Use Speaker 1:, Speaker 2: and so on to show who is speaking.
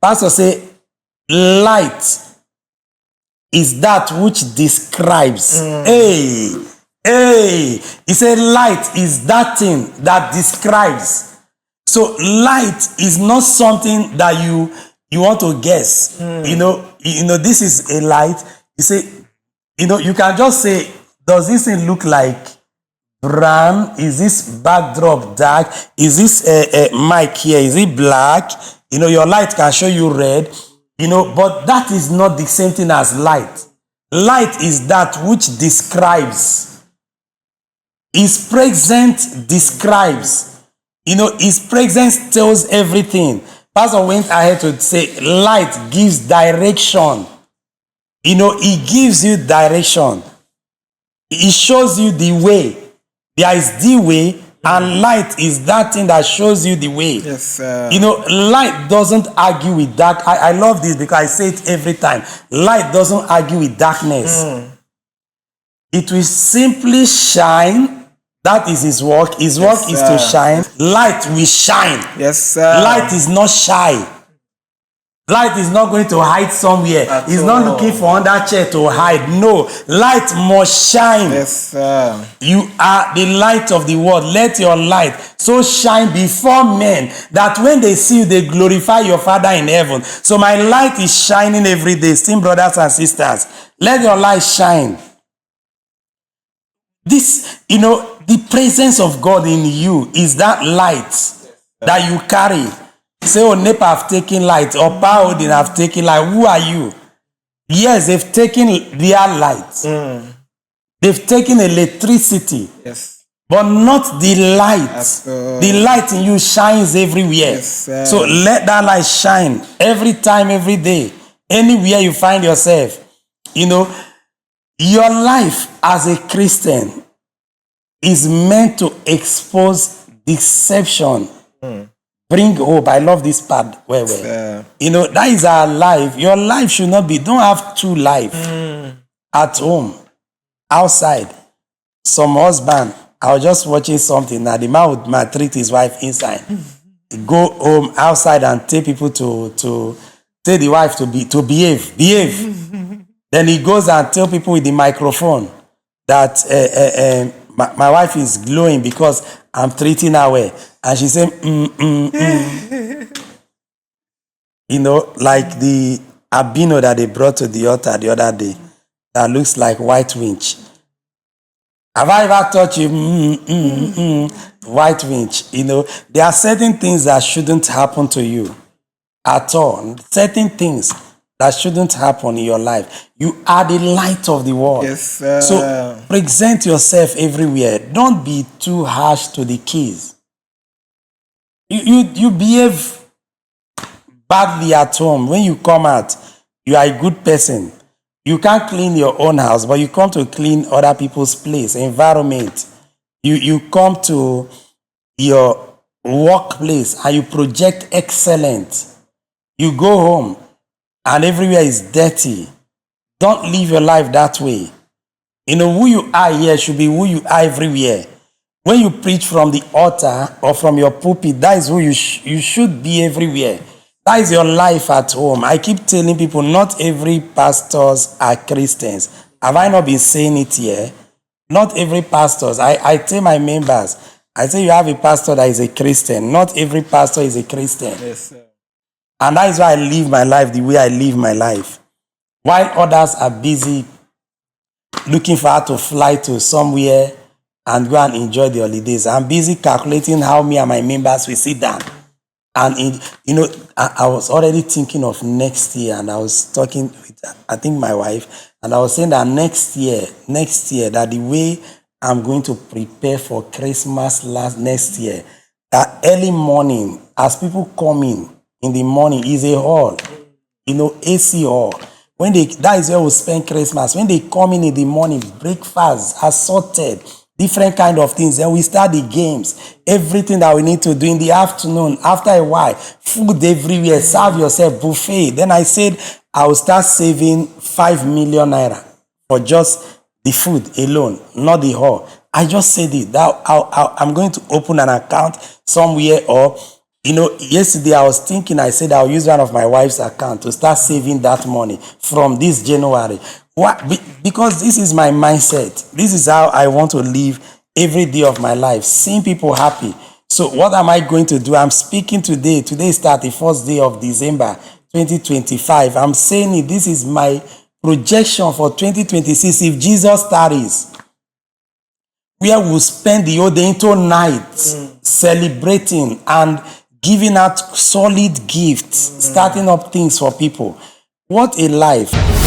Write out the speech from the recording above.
Speaker 1: Pastor say, light is that which describes. Hey, he said light is that thing that describes. So light is not something that you want to guess. You know, this is a light. You say, you can just say, does this thing look like brown? Is this backdrop dark? Is this a mic here? Is it black? Your light can show you red. But that is not the same thing as light. Light is that which describes. His presence describes. His presence tells everything. Pastor went ahead to say, light gives direction. It gives you direction. It shows you the way. There is the way, and light is that thing that shows you the way.
Speaker 2: Yes, sir.
Speaker 1: Light doesn't argue with dark. I love this because I say it every time. Light doesn't argue with darkness. It will simply shine. That is his work. His work is to shine. Light will shine.
Speaker 2: Yes, sir.
Speaker 1: Light is not shy. Light is not going to hide somewhere. He's not looking for under chair to hide. No, light must shine.
Speaker 2: Yes, sir.
Speaker 1: You are the light of the world. Let your light so shine before men that when they see you, they glorify your Father in heaven. So my light is shining every day. Esteemed brothers and sisters, let your light shine. This, the presence of God in you is that light that you carry. Say, oh, NEPA have taken light, or Power have taken light. Who are you? Yes, they've taken their light. They've taken electricity.
Speaker 2: Yes.
Speaker 1: But not the light. The light in you shines everywhere.
Speaker 2: Yes,
Speaker 1: so let that light shine every time, every day. Anywhere you find yourself. Your life as a Christian is meant to expose deception. Bring hope. I love this part. Where. That is our life. Your life should not be, don't have two lives. At home, outside. Some husband, I was just watching something. Now the man would maltreat his wife inside. Go home, outside, and tell people to tell the wife to behave. Then he goes and tell people with the microphone that my wife is glowing because I'm treating her well. And she said, like the albino that they brought to the altar the other day that looks like white winch. Have I ever taught you white winch? There are certain things that shouldn't happen to you at all. Certain things that shouldn't happen in your life. You are the light of the world.
Speaker 2: Yes, sir.
Speaker 1: So present yourself everywhere. Don't be too harsh to the kids. You behave badly at home. When you come out, you are a good person. You can't clean your own house, but you come to clean other people's place, environment. You come to your workplace and you project excellence. You go home and everywhere is dirty. Don't live your life that way. Who you are here should be who you are everywhere. When you preach from the altar or from your pulpit, that is who you should be everywhere. That is your life at home. I keep telling people, not every pastors are Christians. Have I not been saying it here? Not every pastors. I tell my members, I say you have a pastor that is a Christian. Not every pastor is a Christian.
Speaker 2: Yes, sir.
Speaker 1: And that is why I live my life the way I live my life. While others are busy looking for how to fly to somewhere and go and enjoy the holidays, I'm busy calculating how me and my members will sit down. And I was already thinking of next year, and I was talking with, I think, my wife, and I was saying that next year, that the way I'm going to prepare for Christmas next year, that early morning, as people come in the morning, is a hall, AC hall. That is where we spend Christmas. When they come in the morning, breakfast, assorted, different kind of things. Then we start the games. Everything that we need to do in the afternoon. After a while, food everywhere. Serve yourself, buffet. Then I said I will start saving 5 million naira for just the food alone, not the hall. I just said it. That I'm going to open an account somewhere, or You know, yesterday I was thinking, I said I'll use one of my wife's account to start saving that money from this January. Why? Because this is my mindset. This is how I want to live every day of my life, seeing people happy. So what am I going to do? I'm speaking today. Today is 31st day of December 2025. I'm saying it. This is my projection for 2026. If Jesus tarries, where we'll spend the whole day into night celebrating and giving out solid gifts, starting up things for people. What a life.